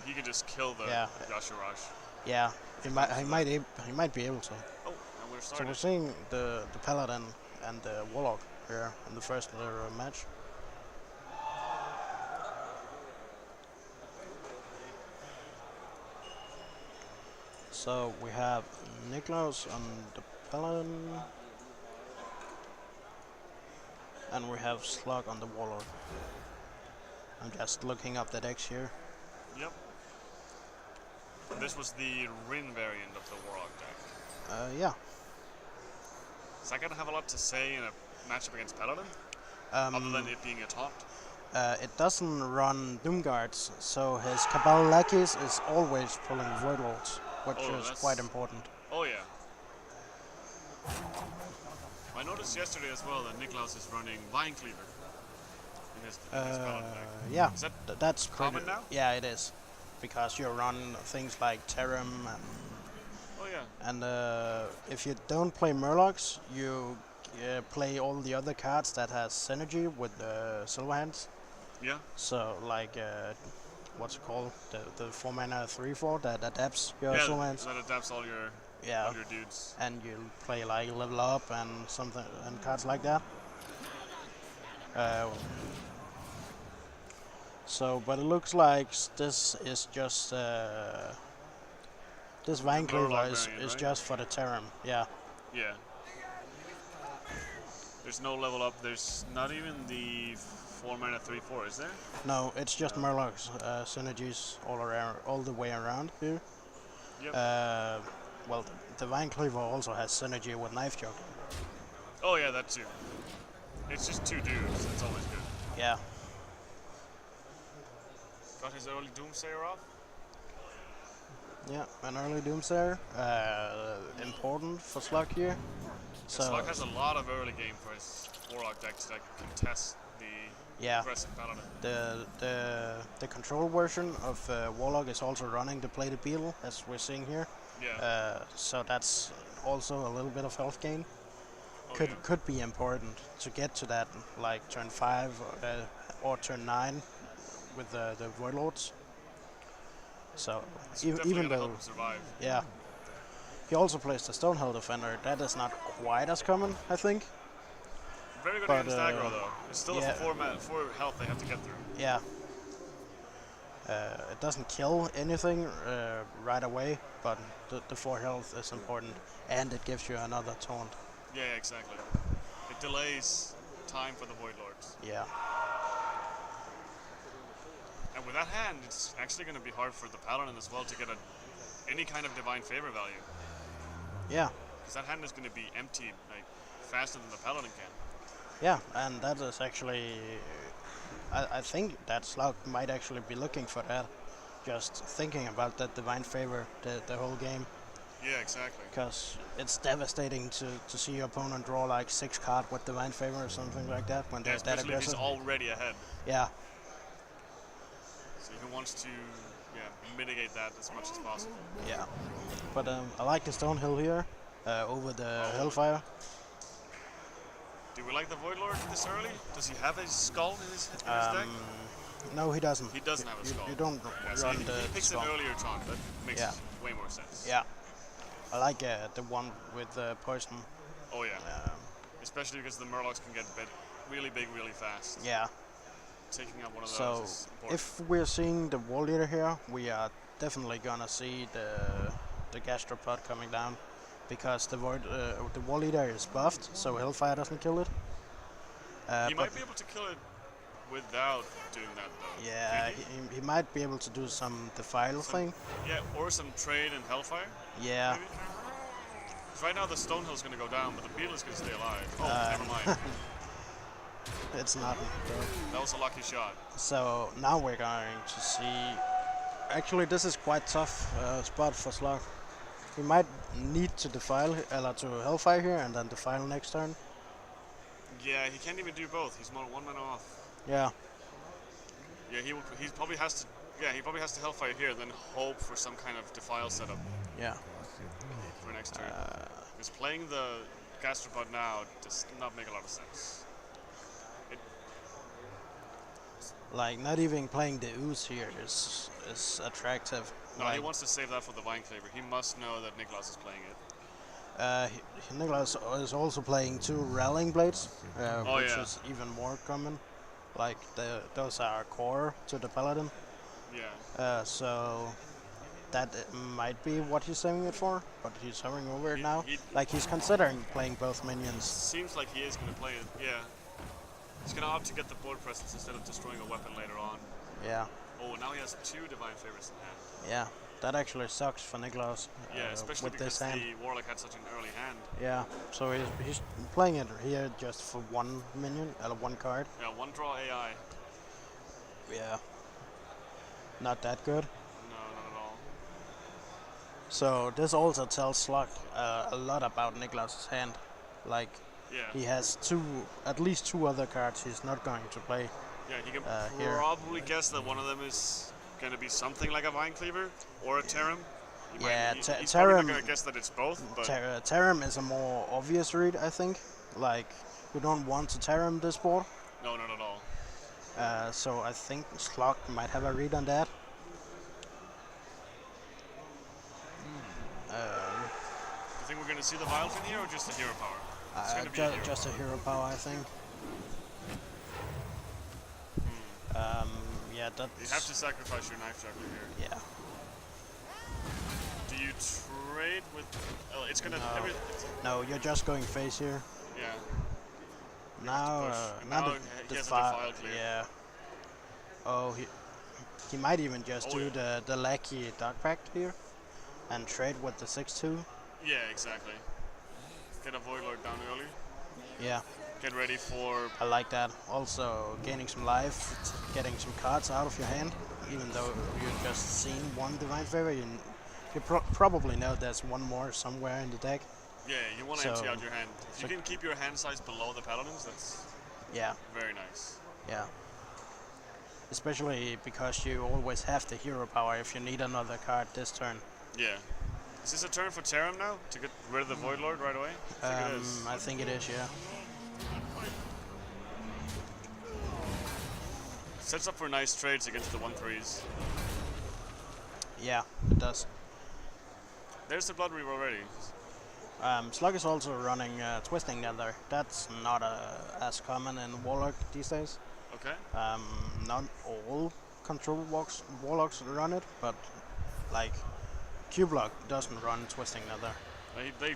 he can just kill the Yashiraj. Yeah, he might be able to. Oh, and we're So starting. we're seeing the Paladin and the Warlock here in the first match. So we have Niklaus on the Paladin, and we have Slug on the Warlock. I'm just looking up the decks here. Yep. This was the Rin variant of the Warlock deck. Yeah. Is that gonna have a lot to say in a matchup against Paladin? Other than it being a taunt? It doesn't run Doomguards, so his Cabal Lackeys is always pulling Void Lords, which is quite important. Oh yeah. I noticed yesterday as well that Niklaus is running Vine Cleaver in his Paladin deck. Yeah, is that's common now? Yeah, it is, because you run things like Terram and and if you don't play Murlocs, you play all the other cards that has synergy with Silver Hands. Yeah. So like what's it called? The 4 mana 3/4 that adapts your Silver Hands. That adapts all your dudes. And you play like Level Up and something and cards like that. So, but it looks like this is just this Vine Cleaver is just for the Terram. Yeah. Yeah. There's no level up. There's not even the 4 mana 3/4, is there? No, it's just Murlocs synergies all the way around here. Yep. Well, the Vine Cleaver also has synergy with Knife Choke. Oh yeah, that too. It's just 2 dudes. That's always good. Yeah. Got his early Doomsayer off. Yeah, an early Doomsayer. Important for Slug here. So Slug has a lot of early game for his Warlock decks that can contest the aggressive Paladin. The control version of Warlock is also running the Plated Beetle, as we're seeing here. Yeah. So that's also a little bit of health gain. Oh, could be important to get to that, like turn 5 or turn 9 with the Void Lords. So even though survive. Yeah. He also plays the Stonehill Defender. That is not quite as common, I think. Very good against aggro, though. It's still 4 health they have to get through. Yeah. It doesn't kill anything right away, but the 4 health is important, and it gives you another taunt. Yeah, exactly. It delays time for the Void Lords. Yeah. And with that hand, it's actually going to be hard for the Paladin as well to get any kind of Divine Favor value. Yeah. Because that hand is going to be emptied like faster than the Paladin can. Yeah, and that is actually... I think that Slug might actually be looking for that. Just thinking about that Divine Favor the whole game. Yeah, exactly. Because it's devastating to see your opponent draw like 6 cards with Divine Favor or something like that when they're that aggressive. If he's already ahead. Yeah. So he wants to mitigate that as much as possible. Yeah. But I like the Stonehill here over the Hellfire. Do we like the Void Lord this early? Does he have a skull in his deck? No, he doesn't. He doesn't have a skull. You don't run the he picks skull. an earlier taunt. That makes way more sense. Yeah. I like the one with poison. Oh yeah. Especially because the Murlocs can get really big really fast. Yeah. Taking out one of those so is important. If we're seeing the Wall Eater here, we are definitely gonna see the Gastropod coming down, because the Wall Eater is buffed, so Hellfire doesn't kill it. He might be able to kill it without doing that though. Yeah, he might be able to do some Defile thing. Yeah, or some trade in Hellfire. Yeah. Maybe. Right now the Stonehill's gonna go down, but the Beetle is gonna stay alive. Oh, never mind. It's not. That was a lucky shot. So now we're going to see... Actually, this is quite tough spot for Slug. We might need to Defile to Hellfire here and then Defile next turn. Yeah, he can't even do both. He's 1 mana off. Yeah. Yeah, he probably has to. Yeah, he probably has to Hellfire here, then hope for some kind of Defile setup. Yeah. For next turn. Because playing the Gastropod now does not make a lot of sense. Like, not even playing the ooze here is attractive. No, like, he wants to save that for the Vine Cleaver. He must know that Niklas is playing it. Nicholas is also playing 2 Rallying Blades, which yeah. is even more common. Like, those are core to the Paladin. Yeah. So that might be what he's saving it for, but he's hovering over it now. Like, he's considering playing both minions. Seems like he is going to play it, yeah. He's going to opt to get the board presence instead of destroying a weapon later on. Yeah. Oh, now he has 2 Divine Favors in hand. Yeah, that actually sucks for Niklas. Yeah, especially with because this hand. the Warlock had such an early hand. Yeah, so he's playing it here just for 1 minion, 1 card. Yeah, 1 draw AI. Yeah. Not that good. No, not at all. So this also tells Slug a lot about Niklas' hand. Like, he has at least 2 other cards he's not going to play. Yeah, he can probably guess that one of them is going to be something like a Vine Cleaver or a Terram. He's probably not going to guess that it's both. But Terram is a more obvious read, I think. Like, you don't want to Terram this board. No, not at all. So I think Slug might have a read on that. Do you think we're going to see the Vilephin here or just a hero power? Just a hero power, I think. Yeah, that's... You have to sacrifice your Knife Juggler here. Yeah. Do you trade with... Oh, it's going to... No, you're just going face here. Yeah. Now he has a Defile clear. Yeah. Oh, he might even just do the Lackey Dark Pact here and trade with the 6/2. Yeah, exactly. Get a Void Lord down early. Yeah. Get ready for... I like that. Also, gaining some life, getting some cards out of your hand, even though you've just seen 1 Divine Favor. You probably know there's 1 more somewhere in the deck. Yeah, you want to empty out your hand. If you can keep your hand size below the Paladins, that's very nice. Yeah. Especially because you always have the hero power if you need another card this turn. Yeah. Is this a turn for Terram now? To get rid of the Void Lord right away? I think it is, yeah. Sets up for nice trades against the 1/3s. Yeah, it does. There's the Blood Reaver already. Slug is also running Twisting Nether. That's not as common in Warlock these days. Okay. Not all control Warlocks run it, but like Q-Block doesn't run Twisting Nether. They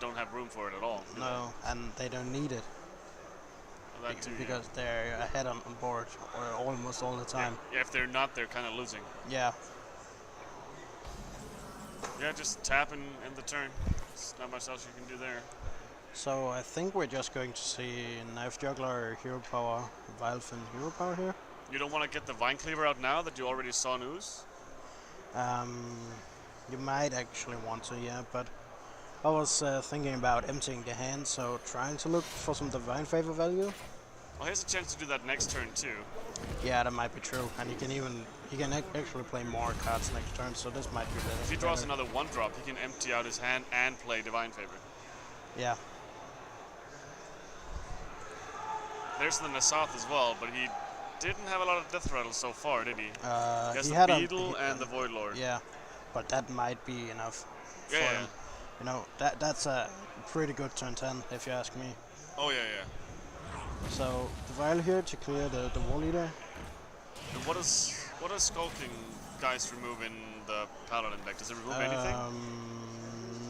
don't have room for it at all. No, and they don't need it. That too, because they're ahead on board almost all the time. Yeah, if they're not, they're kind of losing. Yeah. Yeah, just tap and end the turn. There's not much else you can do there. So I think we're just going to see Knife Juggler Hero Power, Vilephin Hero Power here. You don't want to get the Vine Cleaver out now that you already saw news? You might actually want to, yeah, but I was thinking about emptying the hand, so trying to look for some Divine Favor value. Well, he has a chance to do that next turn too. Yeah, that might be true, and he can actually play more cards next turn, so this might be better. If he draws another 1-drop, he can empty out his hand and play Divine Favor. Yeah. There's the Nasath as well, but he didn't have a lot of death rattles so far, did he? He has he the had Beetle and the Void Lord. Yeah, but that might be enough for Yeah. him. You know, that's a pretty good turn 10, if you ask me. Oh, yeah. So, the Vile here to clear the War Leader. And what does Skulking Geist remove in the Paladin deck? Does it remove anything?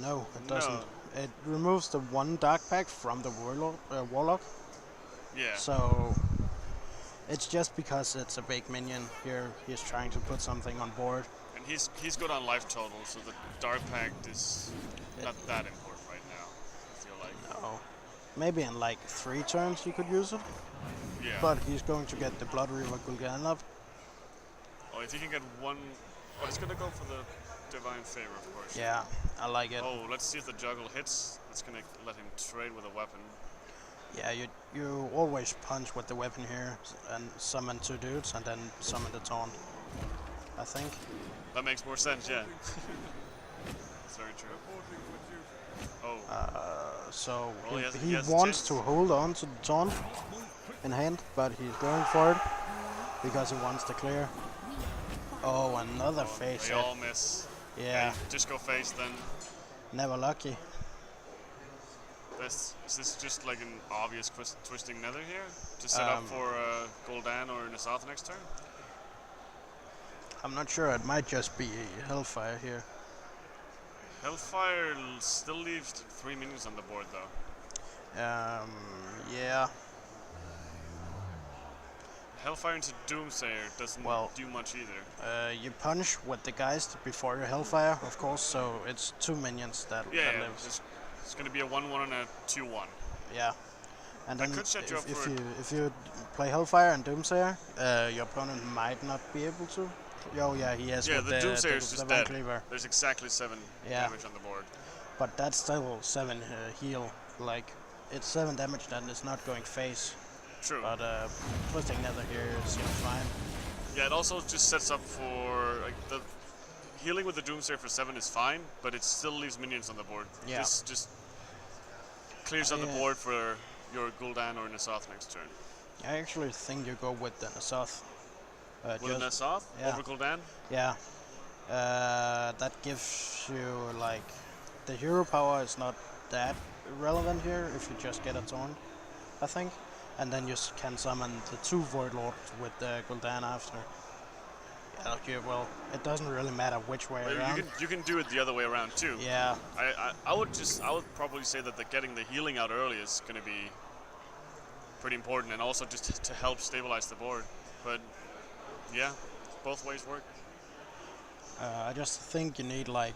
No, it doesn't. No. It removes the 1 Dark Pack from the Warlock. Yeah. So, it's just because it's a big minion here. He's trying to put something on board. And he's good on life total, so the Dark Pact is not that important right now, I feel like. No. Maybe in like 3 turns you could use it. Yeah. But he's going to get the Blood Reaver Gul'danov. Oh, if he can get 1... Oh, he's going to go for the Divine Favor, of course. Yeah, I like it. Oh, let's see if the Juggle hits. It's going to let him trade with a weapon. Yeah, you always punch with the weapon here and summon 2 dudes and then summon the taunt, I think. That makes more sense, yeah. That's very true. Oh. So well, he wants to hold on to the taunt in hand, but he's going for it. because he wants to clear. Oh, another face. They all miss. Yeah. Just go face then. Never lucky. Is this just like an obvious twisting nether here to set up for Gul'dan or Nasath next turn? I'm not sure. It might just be Hellfire here. Hellfire still leaves 3 minions on the board though. Yeah. Hellfire into Doomsayer doesn't do much either. You punish with the Geist before your Hellfire, of course, so it's 2 minions that lives. It's going to be a 1/1 and a 2/1. Yeah. And that then could set you up for if you play Hellfire and Doomsayer, your opponent might not be able to. Oh yeah, he has. Yeah, with the Doomsayer is just dead. Cleaver. There's exactly 7 damage on the board. But that's still 7 heal. Like, it's 7 damage that is not going face. True. But twisting nether here is fine. Yeah, it also just sets up for like the healing with the Doomsayer for 7 is fine, but it still leaves minions on the board. Yeah. Just clears out the board for your Gul'dan or Nasath next turn. I actually think you go with the Nasath. With Nasath over Gul'dan? Yeah. That gives you like the hero power is not that relevant here if you just get a taunt, I think. And then you can summon the 2 Void Lords with Gul'dan after. Well, it doesn't really matter which way around. You can do it the other way around too. Yeah. I would probably say that getting the healing out early is going to be pretty important, and also just to help stabilize the board. But yeah, both ways work. I just think you need like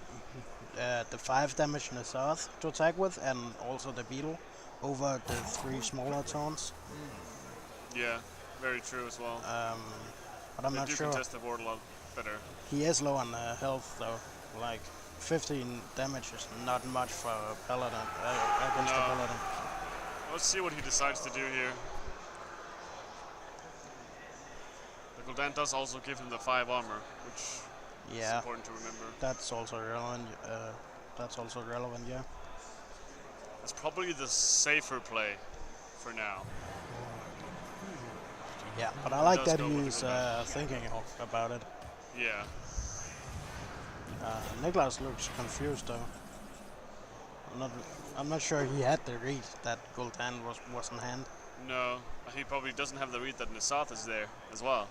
the 5 damage in the south to attack with, and also the beetle over the 3 smaller taunts. Yeah, very true as well. But I'm not sure. You contest the board a lot better. He is low on health though. Like 15 damage is not much for a paladin against the paladin. Let's see what he decides to do here. The Gul'dan does also give him the 5 armor, which is important to remember. That's also relevant. Yeah. It's probably the safer play for now. Yeah, but I like that he's thinking about it. Yeah. Niklas looks confused though. I'm not sure he had the read that Gul'dan was in hand. No, he probably doesn't have the read that Nasath is there as well.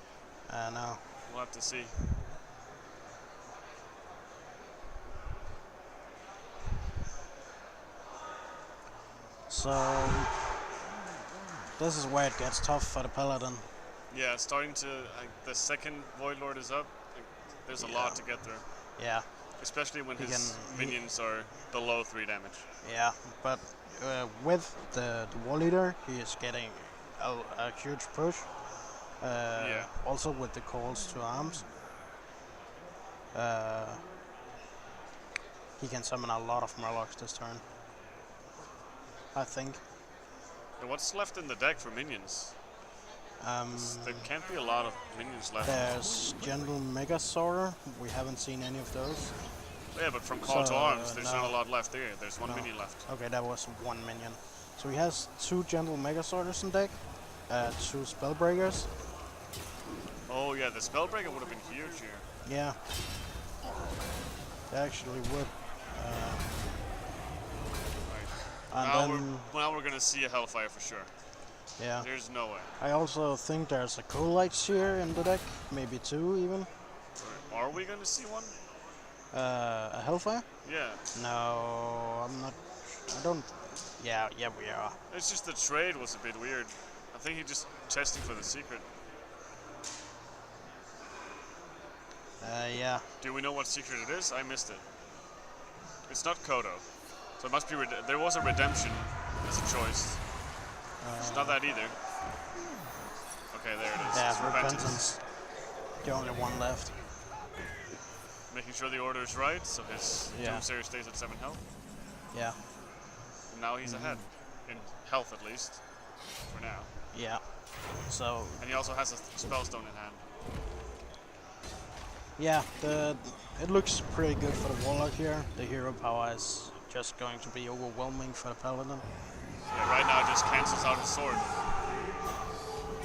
No. We'll have to see. So this is where it gets tough for the paladin. Yeah, starting to the second Void Lord is up. There's a lot to get through. Yeah. Especially when his minions are below 3 damage. Yeah, but with the War Leader, he is getting a huge push. Also with the calls to arms. He can summon a lot of Murlocs this turn, I think. And what's left in the deck for minions? There can't be a lot of minions left. There's General Megasaur. We haven't seen any of those. Yeah, but from Call to Arms, there's not a lot left there. There's 1 minion left. Okay, that was 1 minion. So he has 2 General Megasaurs in deck, 2 Spellbreakers. Oh yeah, the Spellbreaker would have been huge here. Yeah. They actually would. Now we're gonna see a Hellfire for sure. Yeah. There's no way. I also think there's a Coalites here in the deck, maybe 2 even. Are we gonna see one? A Hellfire? Yeah. No, I'm not. I don't. Yeah, we are. It's just the trade was a bit weird. I think he's just testing for the secret. Yeah. Do we know what secret it is? I missed it. It's not Kodo. So it must be. There was a redemption as a choice. It's not that either. Okay, there it is. Yeah, Repentance. The only one left. Making sure the order is right, so his Doomsayer stays at 7 health. Yeah. And now he's ahead. In health, at least. For now. Yeah. So. And he also has a Spellstone in hand. Yeah, it looks pretty good for the Warlock here. The hero power is just going to be overwhelming for the Paladin. Yeah, right now it just cancels out his sword.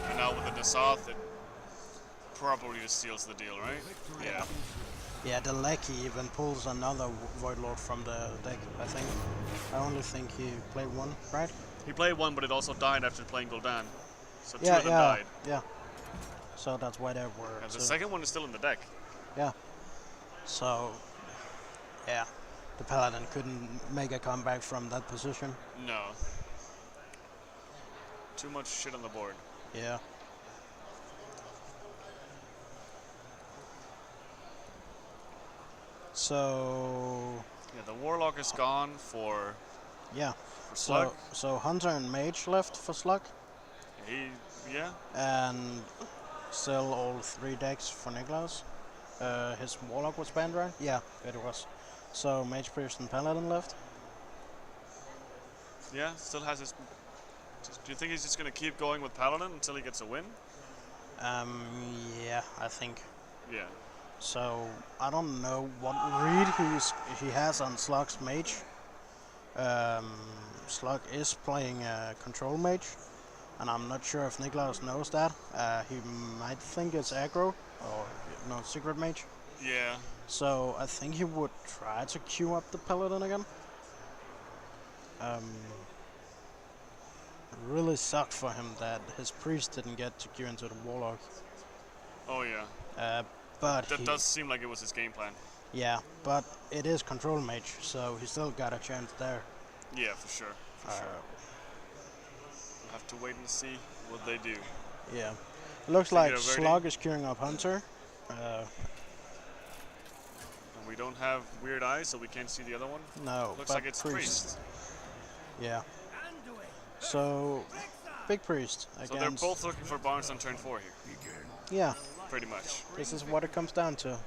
And now with the Nasath, probably just seals the deal, right? Yeah. Yeah, the Lecky even pulls another Void Lord from the deck, I think. I only think he played one, right? He played one, but it also died after playing Gul'dan. So two Yeah, of them yeah, died. yeah. So that's why they were. And the second one is still in the deck. Yeah. So, yeah, the Paladin couldn't make a comeback from that position. No. Too much shit on the board. Yeah. So. Yeah, the Warlock is gone for. Yeah. For Slug. So Hunter and Mage left for Slug. Yeah. And still all 3 decks for Niklaus. His Warlock was banned, right? Yeah, it was. So Mage, Priest, and Paladin left. Yeah, still has his. Do you think he's just gonna keep going with Paladin until he gets a win? Yeah, I think. Yeah. So I don't know what read he has on Slug's Mage. Slug is playing Control Mage, and I'm not sure if Niklaus knows that. He might think it's aggro or Secret Mage. Yeah. So I think he would try to queue up the Paladin again. Really sucked for him that his Priest didn't get to queue into the Warlock. Oh yeah. But that does seem like it was his game plan. Yeah, but it is Control Mage, so he still got a chance there. Yeah, for sure. For sure. We'll have to wait and see what they do. Yeah. Looks like Slug is queuing up Hunter. And we don't have Weird Eyes, so we can't see the other one? No. Looks like it's Priest. Yeah. So, Big Priest against... So they're both looking for Barnes on turn 4 here. Yeah. Pretty much. This is what it comes down to.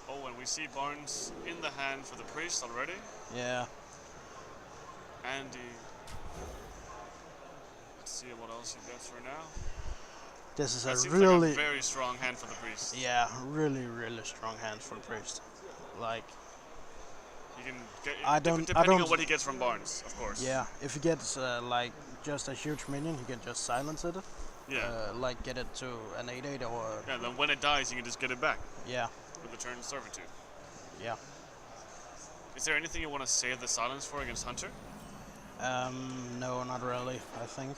Oh, and we see Barnes in the hand for the Priest already. Yeah. Andy. Let's see what else he gets for now. This is that a really... like a very strong hand for the Priest. Yeah, really strong hand for the Priest. Like... You can get, depending on what he gets from Barnes, of course. Yeah, if he gets like just a huge minion, he can just silence it. Yeah. Like get it to an 8/8 or... Yeah, then when it dies, you can just get it back. Yeah. With the turn Servitude. Yeah. Is there anything you want to save the silence for against Hunter? No, not really, I think.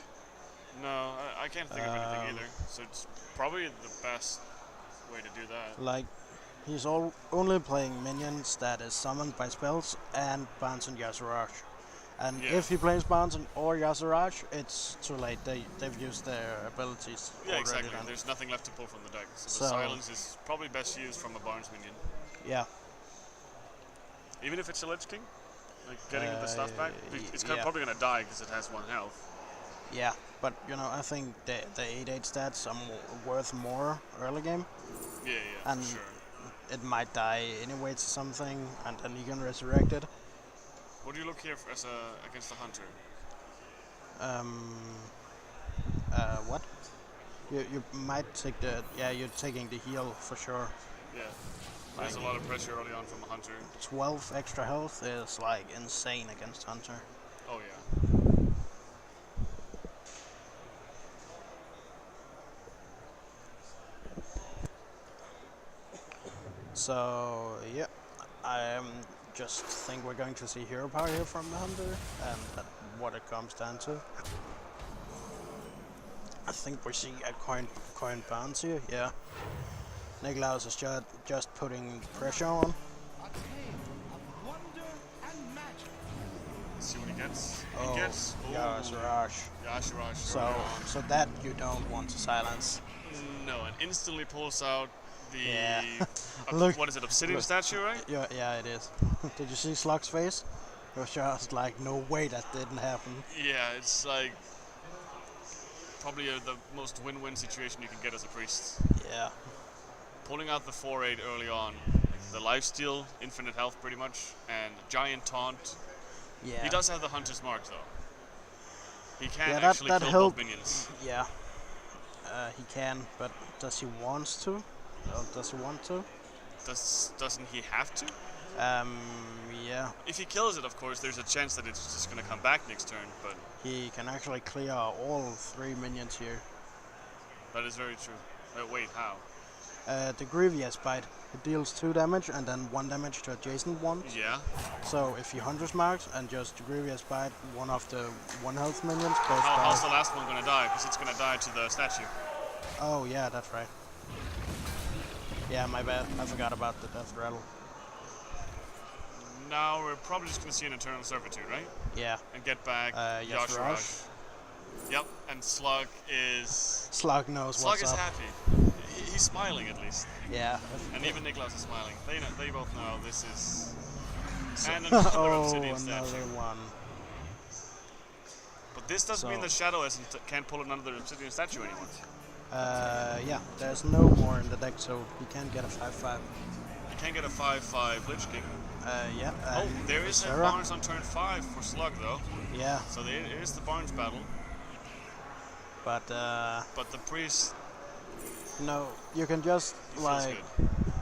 No, I can't think of anything either. So it's probably the best way to do that. Like, he's only playing minions that is summoned by spells and Barnes and Yasiraj. And if he plays Barnes or Yasiraj, it's too late. They've used their abilities already. Exactly. Then. There's nothing left to pull from the deck. So the silence is probably best used from a Barnes minion. Yeah. Even if it's a Lich King? Like getting the stuff back? It's probably going to die because it has 1 health. Yeah, but I think the 8/8 stats are worth more early game. Yeah, and for sure. It might die anyway to something, and then you can resurrect it. What do you look here for against the Hunter? What? You might take the... Yeah, you're taking the heal for sure. Yeah. There's a lot of pressure early on from a Hunter. 12 extra health is like insane against Hunter. Oh yeah. So yeah, I just think we're going to see hero power here from the Hunter, and that's what it comes down to. I think we see a coin bounce here. Yeah. Niklaus is just putting pressure on. Let's see what he gets. He gets Yasiraj. So that you don't want to silence. No, and instantly pulls out the Look, what is it, Obsidian statue, right? Yeah, it is. Did you see Slug's face? It was just like, no way that didn't happen. Yeah, it's like probably the most win-win situation you can get as a priest. Yeah. Pulling out the 4/8 early on, the lifesteal, infinite health pretty much, and giant taunt. Yeah. He does have the Hunter's Mark though. He can actually kill both minions. Yeah. He can, but does he want to? Or does he want to? Doesn't he have to? Yeah. If he kills it, of course, there's a chance that it's just going to come back next turn, but... He can actually clear all 3 minions here. That is very true. Wait, how? The Grievous Bite. It deals 2 damage and then 1 damage to adjacent ones. Yeah. So if you Hunter's Marks and just Grievous Bite one of the 1 health minions, both How's the last one gonna die? Because it's gonna die to the statue. Oh yeah, that's right. Yeah, my bad. I forgot about the Death Rattle. Now we're probably just gonna see an Eternal Servitude, right? Yeah. And get back Yashiraj. Yep, and Slug is... Slug knows Slug what's is up. happy. He's smiling at least. Yeah. And even Niklaus is smiling. They both know this is... And another Obsidian statue. Another one. But this doesn't mean that Shadow can't pull another Obsidian statue anymore. Yeah, there's no more in the deck, so he can't get a 5/5. You can't get a 5/5 Lich King. Yeah. Oh, there is a Barnes on turn 5 for Slug, though. Yeah. So there is the Barnes battle. But the Priest... No, you can just, like...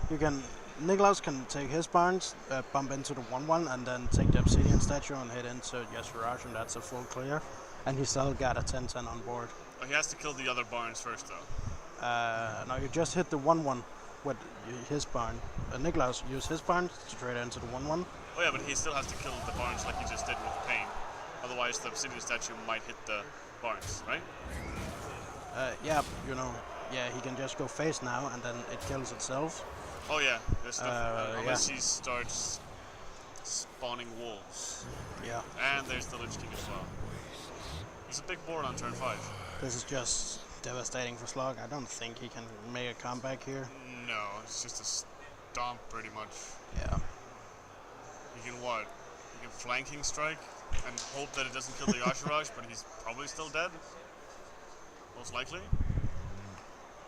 You can... Niklaus can take his Barnes, bump into the 1/1, and then take the Obsidian statue and hit into Yashiraj, and that's a full clear. And he still got a 10/10 on board. Oh, he has to kill the other Barnes first, though. No, you just hit the 1/1 with his Barn. Niklaus used his Barn to trade into the 1/1. Oh yeah, but he still has to kill the Barnes like he just did with Pain. Otherwise, the Obsidian statue might hit the Barnes, right? Yeah, you know, yeah, he can just go face now, and then it kills itself. Oh yeah, there's stuff, unless he starts spawning wolves. Yeah. And there's the Lich King as well. It's a big board on turn 5. This is just devastating for Slug. I don't think he can make a comeback here. No, it's just a stomp pretty much. Yeah. He can what? He can flanking strike and hope that it doesn't kill the Yashiraj, but he's probably still dead. Most likely.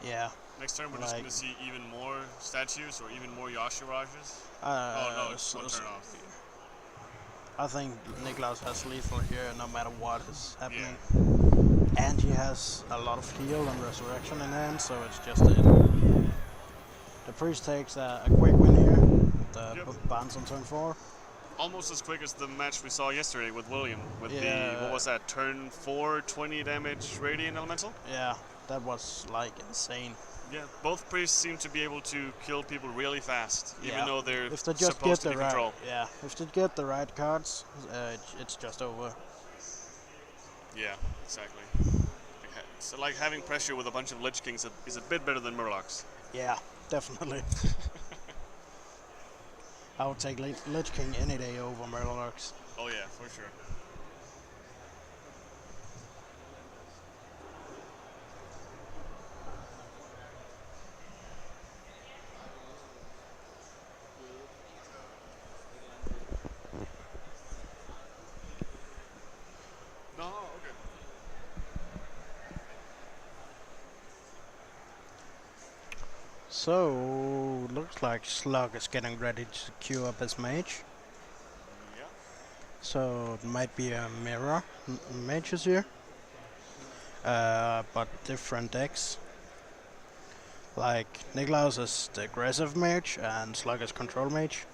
Yeah. Next turn we're just going to see even more statues or even more Yashirajas. Oh no, it's one turn off. I think Niklaus has lethal here no matter what is happening. Yeah. And he has a lot of heal and resurrection in hand, so it's just it. The Priest takes a quick win here. The Barnes on turn 4. Almost as quick as the match we saw yesterday with William. With yeah. the, what was that, turn 4, 20 damage Radiant Elemental? Yeah, that was like insane. Yeah, both Priests seem to be able to kill people really fast, even though they're if they just supposed get to the be control. Yeah, if they get the right cards, it's just over. Yeah, exactly. So like having pressure with a bunch of Lich Kings is a bit better than Murlocs. Yeah, definitely. I would take Lich King any day over Murlocs. Oh yeah, for sure. So, looks like Slug is getting ready to queue up his mage. Yeah. So, it might be a mirror mages here. But different decks. Like, Niklaus is the aggressive mage and Slug is control mage.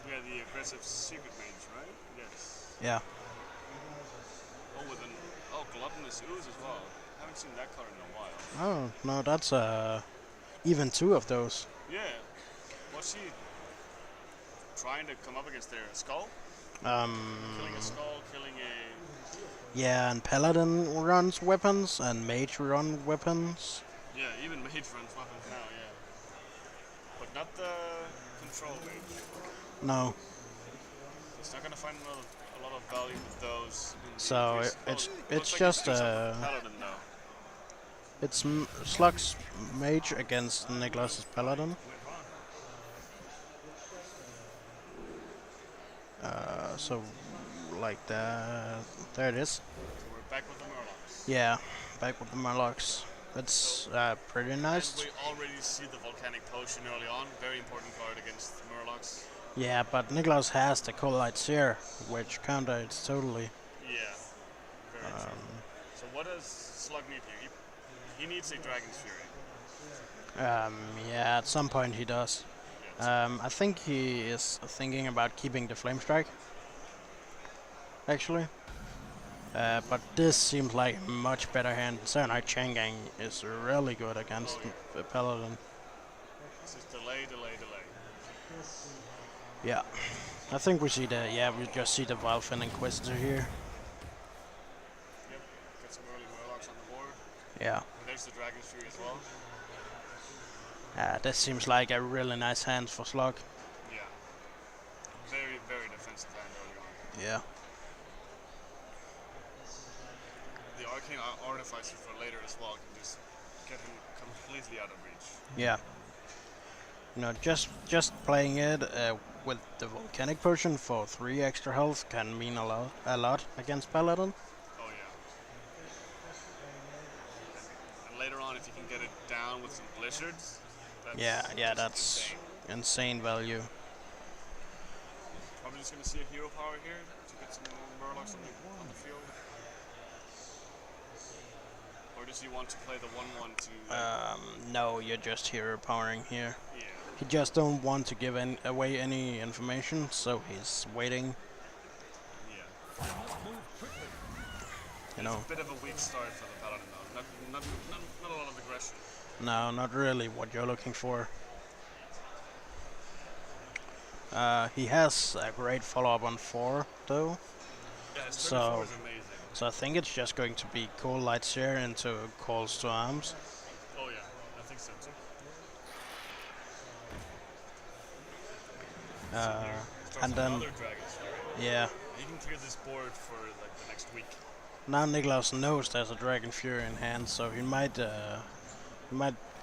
Yeah, the aggressive secret mage, right? Yes. Yeah. Oh, with an gluttonous ooze as well. Haven't seen that card in a while. Oh, no, that's even 2 of those. Yeah. Was she trying to come up against their skull? Killing a skull, killing a... Yeah, and Paladin runs weapons, and Mage run weapons. Yeah, even Mage runs weapons now, yeah. But not the control Mage. No. It's not gonna find a lot of value with those. So it's just Paladin though. It's Slug's Mage against Niklaus's Paladin. So like that. There it is. So we're back with the Murlocs. Yeah, back with the Murlocs. It's pretty nice. And we already see the Volcanic Potion early on. Very important card against the Murlocs. Yeah, but Niklaus has the Colite Seer, which counters totally. Yeah, very true. So what does Slug need here? He needs a Dragon's Fury. Yeah, at some point he does. I think he is thinking about keeping the Flame Strike. Actually. But this seems like a much better hand. Serenite Chain Gang is really good against the Paladin. It's just delay. Yeah. I think we see we just see the Valfen Inquisitor here. Yep, get some early Murlocs on the board. Yeah. And there's the Dragon's Fury as well. This seems like a really nice hand for Slug. Yeah. Very, very defensive hand early on. Yeah. The Arcane Artificer for later as well can just get him completely out of reach. Yeah. You know, just playing it with the Volcanic Potion for 3 extra health can mean a lot against Paladin. Oh yeah. And later on, if you can get it down with some Blizzards, that's insane value. Probably just going to see a hero power here to get some Murlocs on the field. Or does he want to play the 1/1 to... No, you're just hero powering here. Yeah. He just don't want to give away any information, so he's waiting. Yeah. You know. It's a bit of a weak start for the Paladin though. Not a lot of aggression. No, not really what you're looking for. He has a great follow-up on 4, though. Yeah, his 34 is amazing. So I think it's just going to be Cold Light Seer into Calls to Arms. Oh yeah, I think so too. And then another Dragon's Fury. Yeah. He can clear this board for like the next week. Now Niklaus knows there's a Dragon Fury in hand, so he might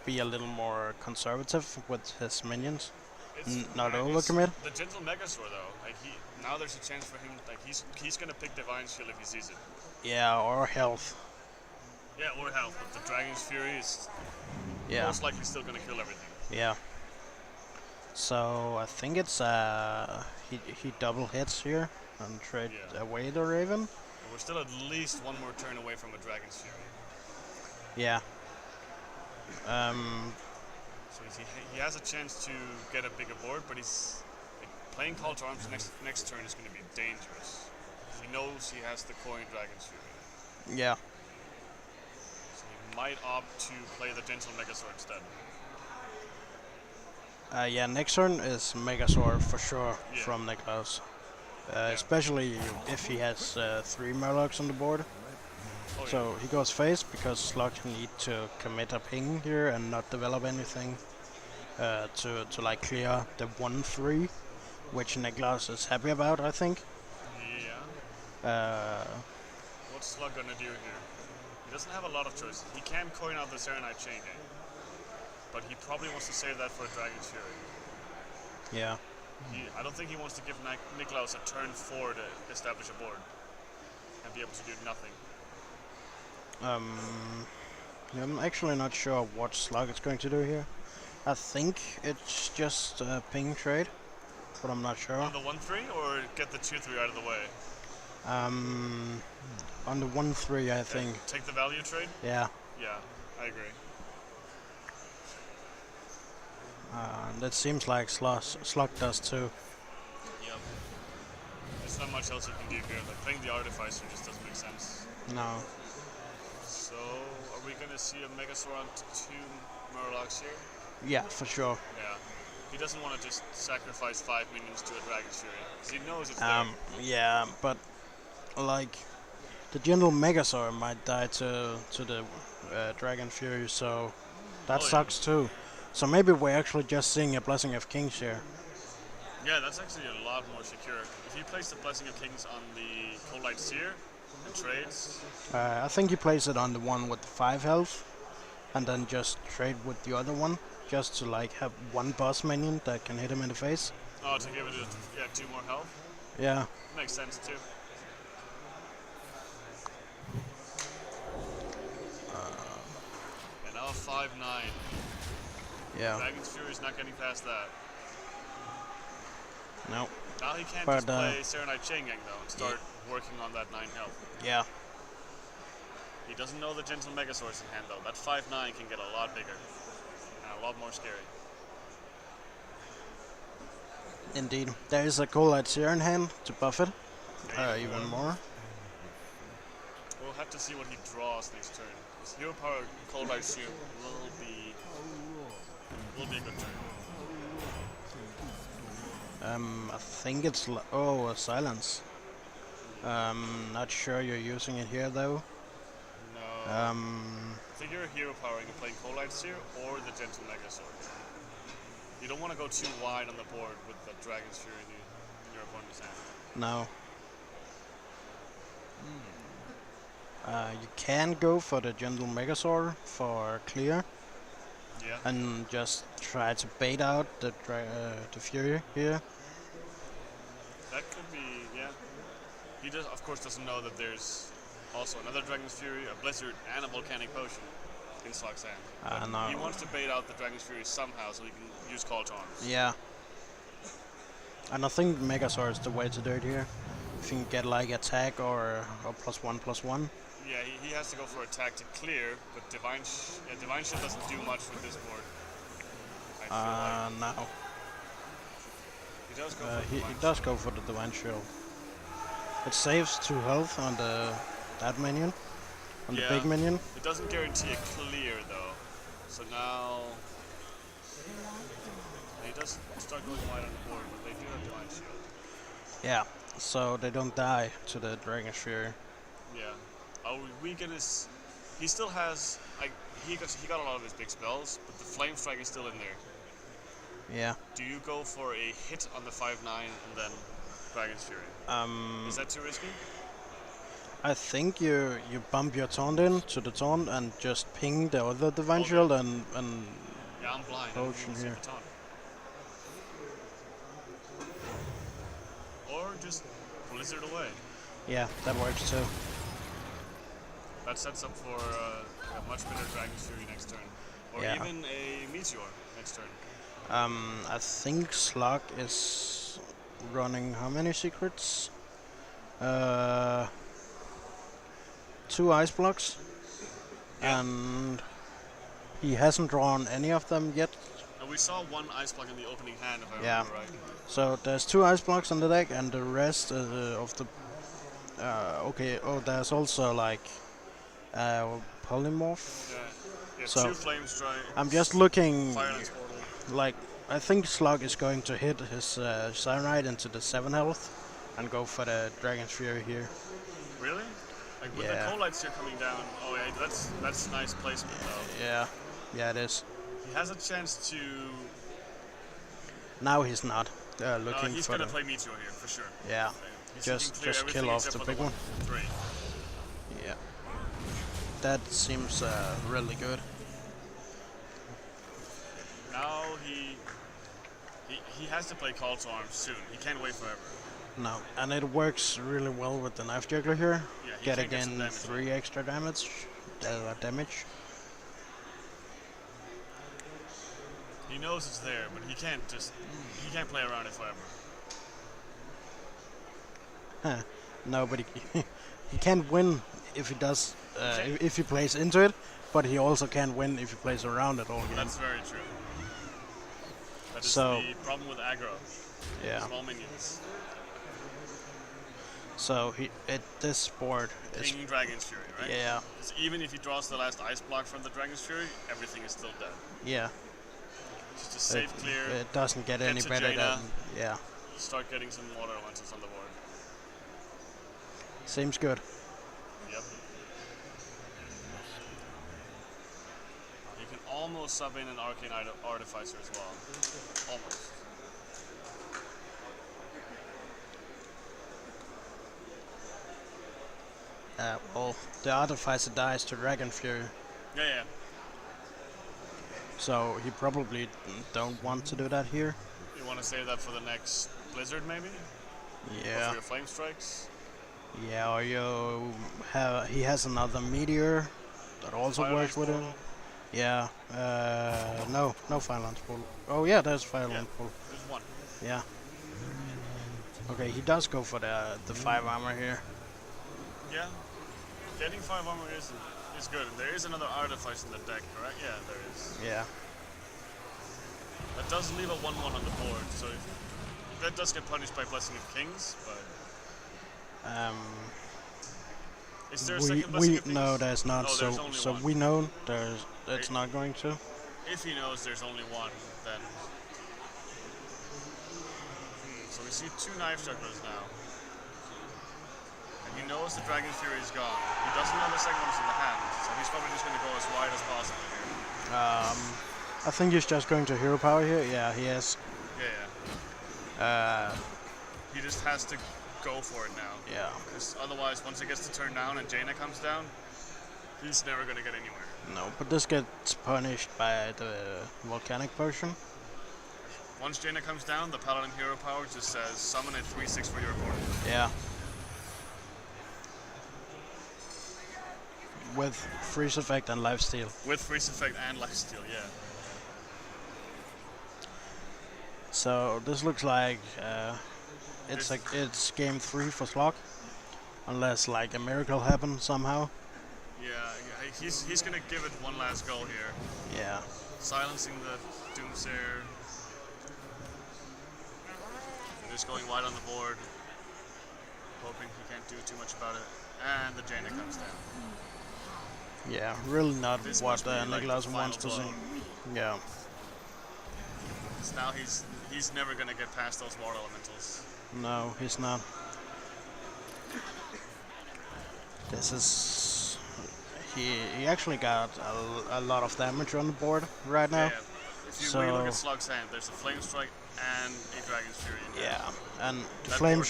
be a little more conservative with his minions. Not overcommit. The Gentle Megasaur though, like now there's a chance for him, like he's gonna pick Divine Shield if he sees it. Yeah, or health. Yeah, or health, but the Dragon's Fury is most likely still gonna kill everything. Yeah. So I think it's he double hits here and trade away the Raven. But we're still at least one more turn away from a Dragon's Fury. Yeah. So he has a chance to get a bigger board, but he's playing Call to Arms next turn is going to be dangerous. He knows he has the coin Dragon's Fury. Yeah. So he might opt to play the Gentle Megasaur instead. Yeah, next turn is Megasaur for sure from Niklaus. Especially if he has 3 Murlocs on the board. Oh, so he goes face because Slug need to commit a ping here and not develop anything to like clear the 1/3, which Niklaus is happy about, I think. Yeah. What's Slug gonna do here? He doesn't have a lot of choices. He can coin out the Serenite Chain Gang, but he probably wants to save that for a Dragon's Fury. Yeah. I don't think he wants to give Niklaus a turn 4 to establish a board and be able to do nothing. I'm actually not sure what Slug is going to do here. I think it's just a ping trade, but I'm not sure. On the 1/3 or get the 2/3 out of the way? On the 1/3, I think. Take the value trade? Yeah. Yeah, I agree. That seems like Slug does too. Yep. There's not much else you can do here. Like playing the Artificer just doesn't make sense. No. So, are we gonna see a Megasaur on 2 Murlocs here? Yeah, for sure. Yeah. He doesn't want to just sacrifice 5 minions to a Dragon's Fury, because he knows it's there. Yeah, but like the Gentle Megasaur might die to the Dragon Fury, so that sucks too. So maybe we're actually just seeing a Blessing of Kings here. Yeah, that's actually a lot more secure. If he plays the Blessing of Kings on the Cold Light Seer and trades... I think he plays it on the one with the 5 health, and then just trade with the other one, just to like have one boss minion that can hit him in the face. Oh, to give it 2 more health? Yeah. Makes sense too. And now 5/9. Yeah. Dragon's Fury is not getting past that. No. Now he can't just play Serenite Chain Gang though and start working on that 9 health. Yeah. He doesn't know the Gentle Megasaur's in hand though. That 5/9 can get a lot bigger and a lot more scary. Indeed. There is a Cold Light Seer in hand to buff it even more. We'll have to see what he draws next turn. His Hero Power Cold Light Seer will be a good turn. I think it's a silence. Not sure you're using it here though. No. I think you're hero powering and playing Coalites here, or the Gentle Mega Sword. You don't want to go too wide on the board with the Dragon's Fury in your opponent's hand. No. You can go for the Gentle Megazord for clear. Yeah. And just try to bait out the Fury here. That could be, yeah. He does, of course, doesn't know that there's also another Dragon's Fury, a Blizzard, and a Volcanic Potion in Slug's hand. No. He wants to bait out the Dragon's Fury somehow so he can use Call to Arms. Yeah. And I think Megazord is the way to do it here. If you can get like attack or +1/+1. Yeah, he has to go for attack to clear, but Divine Shield doesn't do much with this board. No. He does go for he does go for the Divine Shield. It saves 2 health on that minion, on the big minion. It doesn't guarantee a clear though. So now he does start going wide on the board, but they do have Divine Shield. Yeah, so they don't die to the Dragon's Fury. Yeah. Are we gonna? He still has. He got a lot of his big spells, but the Flame Strike is still in there. Yeah. Do you go for a hit on the 5/9 and then Dragon's Fury? Is that too risky? I think you bump your taunt in to the taunt and just ping the other Divine Shield and yeah, I'm blind. Potion here. Or just Blizzard away. Yeah, that works too. That sets up for a much better Dragon's Fury next turn. Or even a Meteor next turn. I think Slug is running how many secrets? 2 ice blocks. Yeah. And he hasn't drawn any of them yet. And we saw 1 ice block in the opening hand, if I remember right. So there's 2 ice blocks on the deck, and the rest of the... there's also like... polymorph. Yeah, so 2 flame strike. I'm just looking, Fireless Portal. like, I think Slug is going to hit his Cyanide into the 7 health and go for the Dragon's Fury here. Really? Like with the Coalites here coming down, oh yeah, that's nice placement though. Yeah, it is. He has a chance to... Now he's not looking he's for gonna play Meteor here, for sure. Yeah, just kill off the big one. 3. Yeah. That seems really good. Now he has to play Call to Arms soon. He can't wait forever. No, and it works really well with the Knife Juggler here. Yeah, Getting in 3 extra damage. He knows it's there, but he can't play around it forever. No, but he can't win if he does if he plays into it, but he also can't win if he plays around it all game. That's very true. That is the problem with aggro. Yeah. Small minions. So this board is King Dragon's Fury, right? Yeah. Because even if he draws the last ice block from the Dragon's Fury, everything is still dead. Yeah. Just a safe clear. It doesn't get any better than Start getting some water elementals on the board. Seems good. Yep. You can almost sub in an Arcane Artificer as well. Almost. Well, the Artificer dies to Dragon Fury. Yeah. So he probably don't want to do that here. You want to save that for the next Blizzard, maybe? Yeah. Or for your Flame Strikes? Yeah, or he has another Meteor that also works with him. Yeah. No Firelance Pool. Oh yeah, there's Firelance Pool. There's 1. Yeah. Okay, he does go for the 5 armor here. Yeah. Getting 5 armor is good. There is another Artifice in the deck, correct? Yeah, there is. Yeah. That does leave a 1/1 on the board, so that does get punished by Blessing of Kings, but... is there a second Blessing of Kings? No, there's not. Oh, so we know that's not going to. If he knows there's only 1, then... see 2 Knife Jugglers now. And he knows the Dragon Fury is gone. He doesn't know the second one's in the hand, so he's probably just going to go as wide as possible here. I think he's just going to hero power here. Yeah, he is. Yeah. He just has to go for it now. Yeah. Because otherwise, once it gets to turn down and Jaina comes down, he's never going to get anywhere. No, but this gets punished by the volcanic potion. Once Jaina comes down, the Paladin hero power just says summon a 3/6 for your opponent. Yeah. With freeze effect and lifesteal. With freeze effect and lifesteal, yeah. So this looks like it's game 3 for Slug, unless like a miracle happens somehow. Yeah, he's gonna give it one last go here. Yeah. Silencing the Doomsayer. And just going wide on the board. Hoping he can't do too much about it. And the Jaina comes down. Yeah, really not This what like Nicholas wants to see. Yeah. So now he's never gonna get past those water elementals. No, he's not. This is... He actually got a lot of damage on the board right now. Yeah. If you really look at Slug's hand, there's a Flame Strike and a Dragon's Fury in there. Yeah, and Flame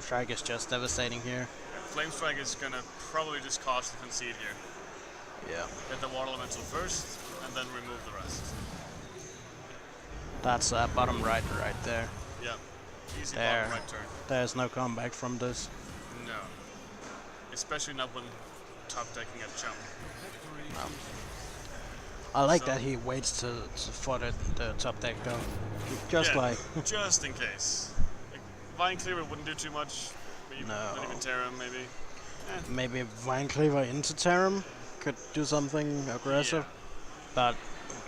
Strike is just devastating here. Flame Strike is gonna probably just cause the concede here. Yeah. Get the water elemental first, and then remove the rest. That's bottom right there. Yeah. Easy There. bottom right turn. There's no comeback from this. No. Especially not when top decking at jump. No. I like that he waits for the top deck though. Just just in case. Like, Vine Cleaver wouldn't do too much. No. Not even Terram, maybe. Maybe Vine Cleaver into Terram could do something aggressive, but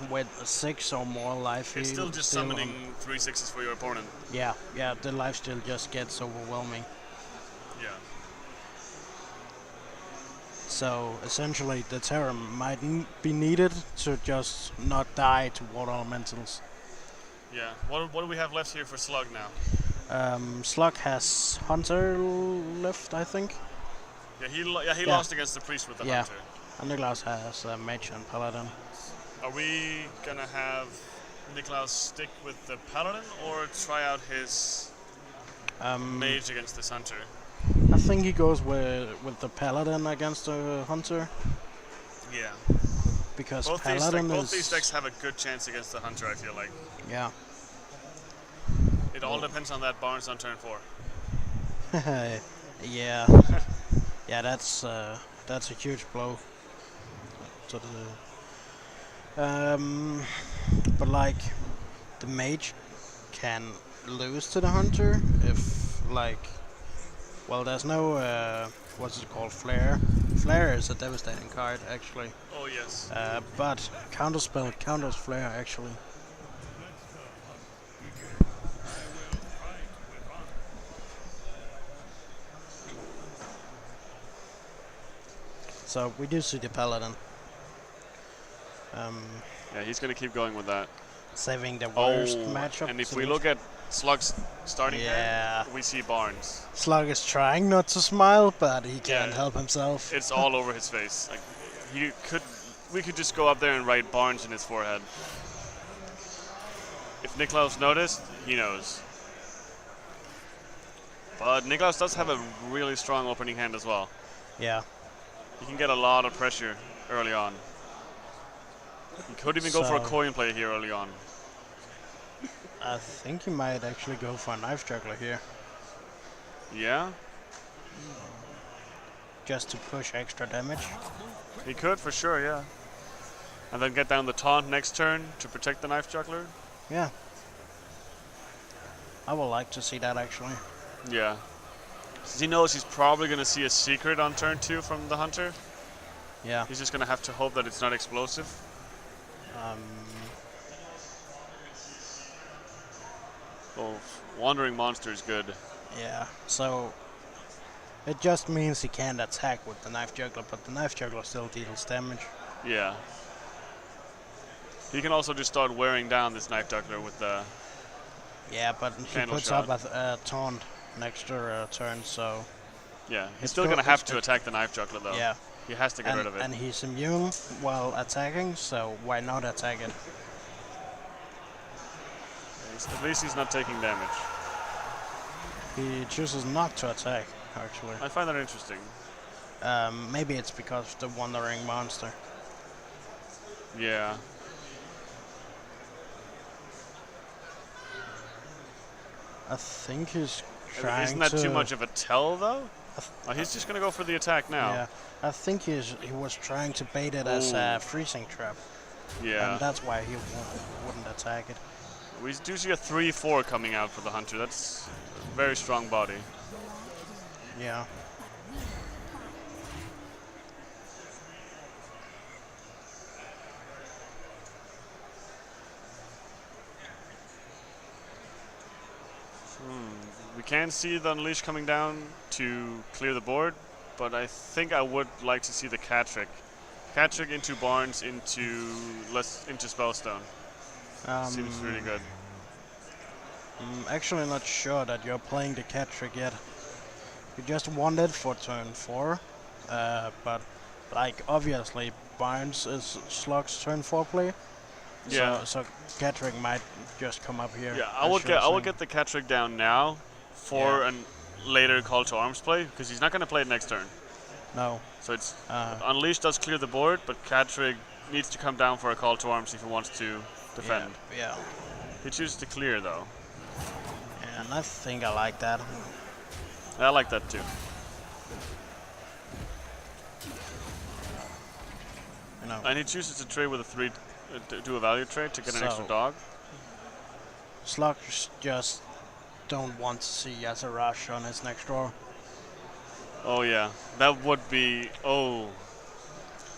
with 6 or more life, it's still just summoning 3/6s for your opponent. Yeah, the lifesteal just gets overwhelming. Yeah. So essentially, the Terram might be needed to just not die to water elementals. Yeah. What do we have left here for Slug now? Slug has Hunter left, I think. Yeah, he lost against the Priest with the Hunter. And Niklaus has Mage and Paladin. Are we gonna have Niklaus stick with the Paladin or try out his Mage against this Hunter? I think he goes with the Paladin against the Hunter. Yeah. Because both these decks have a good chance against the Hunter, I feel like. Yeah. It all depends on that Barnes on turn 4. Yeah. Yeah, that's a huge blow. To the but like the Mage can lose to the Hunter if there's no what's it called, Flare. Flare is a devastating card actually. Oh yes. But Counterspell counters Flare actually. So we do see the Paladin. Yeah, he's going to keep going with that. Saving the worst matchup. And if we look at Slug's starting hand, we see Barnes. Slug is trying not to smile, but he can't help himself. It's all over his face. Like we could just go up there and write Barnes in his forehead. If Niklaus noticed, he knows. But Niklaus does have a really strong opening hand as well. Yeah. He can get a lot of pressure early on. He could even go for a coin play here early on. I think he might actually go for a Knife Juggler here. Yeah? Just to push extra damage. He could, for sure, yeah. And then get down the taunt next turn to protect the Knife Juggler. Yeah. I would like to see that actually. Yeah. Since he knows he's probably going to see a secret on turn 2 from the Hunter. Yeah. He's just going to have to hope that it's not explosive. Well, Wandering Monster is good. Yeah, so it just means he can't attack with the Knife Juggler, but the Knife Juggler still deals damage. Yeah. He can also just start wearing down this Knife Juggler with the Yeah, but he puts up a taunt next turn, so... Yeah, he's still going to have to attack the Knife Juggler, though. Yeah. He has to get rid of it. And he's immune while attacking, so why not attack it? At least he's not taking damage. He chooses not to attack, actually. I find that interesting. Maybe it's because of the Wandering Monster. Yeah. I think he's trying Isn't that too much of a tell, though? Oh, he's just going to go for the attack now. Yeah, I think he was trying to bait it as a freezing trap. Yeah. And that's why he wouldn't attack it. We do see a 3-4 coming out for the Hunter. That's a very strong body. Yeah. We can see the Unleash coming down to clear the board, but I think I would like to see the Cat Trick. Cat Trick into Barnes into Spellstone. Seems really good. I'm actually not sure that you're playing the Cat Trick yet. You just want it for turn 4, but like obviously Barnes is Slug's turn 4 play. Yeah. So Cat Trick might just come up here. Yeah, I would get the Cat Trick down now for a later Call to Arms play, because he's not going to play it next turn. No. So it's Unleash does clear the board, but Cat Trick needs to come down for a Call to Arms if he wants to defend. Yeah. He chooses to clear though. And I think I like that. I like that too. You know. And he chooses to trade with a 3, do a value trade to get an extra dog. Slugs just don't want to see Yazarash on his next draw. Oh yeah, that would be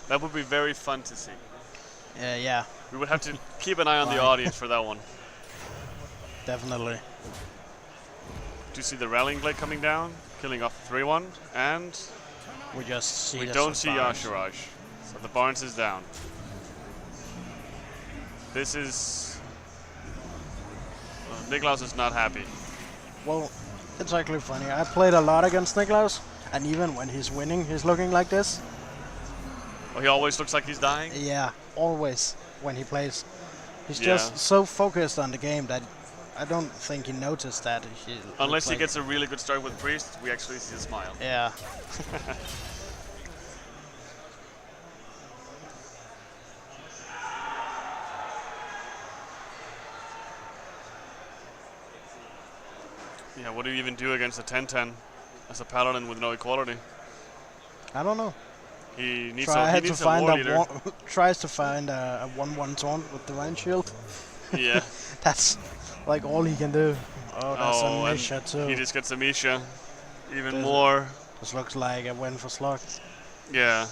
very fun to see. Yeah. We would have to keep an eye on the audience for that one. Definitely. Do you see the Rallying Blade coming down, killing off 3-1, and we just see we don't see Yashiraj. So the Barnes is down. This is Niklaus is not happy. Well, it's actually funny. I played a lot against Niklaus, and even when he's winning, he's looking like this. Oh, he always looks like he's dying? Yeah, always when he plays. He's just so focused on the game that I don't think he noticed that. Unless he gets a really good start with Priest, we actually see a smile. Yeah. Yeah, what do you even do against a 10-10 as a Paladin with no equality? I don't know. He needs tries to find a 1-1 taunt with Divine Shield. Yeah. That's like all he can do. Oh, that's a Misha too. He just gets a Misha. Even more. This looks like a win for Slug. Yeah.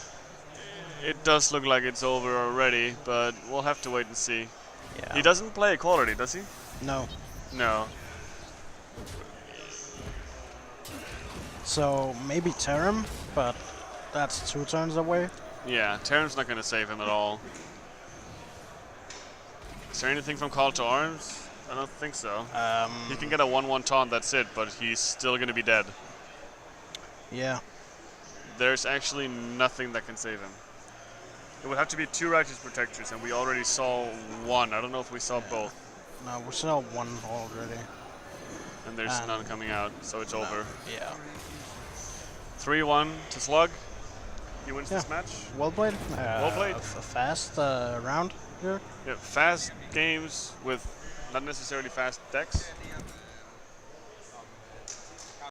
It does look like it's over already, but we'll have to wait and see. Yeah. He doesn't play equality, does he? No. No. So maybe Terram, but that's 2 turns away. Yeah, Terram's not going to save him at all. Is there anything from Call to Arms? I don't think so. He can get a 1-1 taunt, that's it, but he's still going to be dead. Yeah. There's actually nothing that can save him. It would have to be 2 Righteous Protectors, and we already saw 1. I don't know if we saw both. No, we saw 1 already. And there's none coming out, so it's over. Yeah. 3-1 to Slug. He wins this match. Well played. Well played. A fast round here. Yeah, fast games with not necessarily fast decks.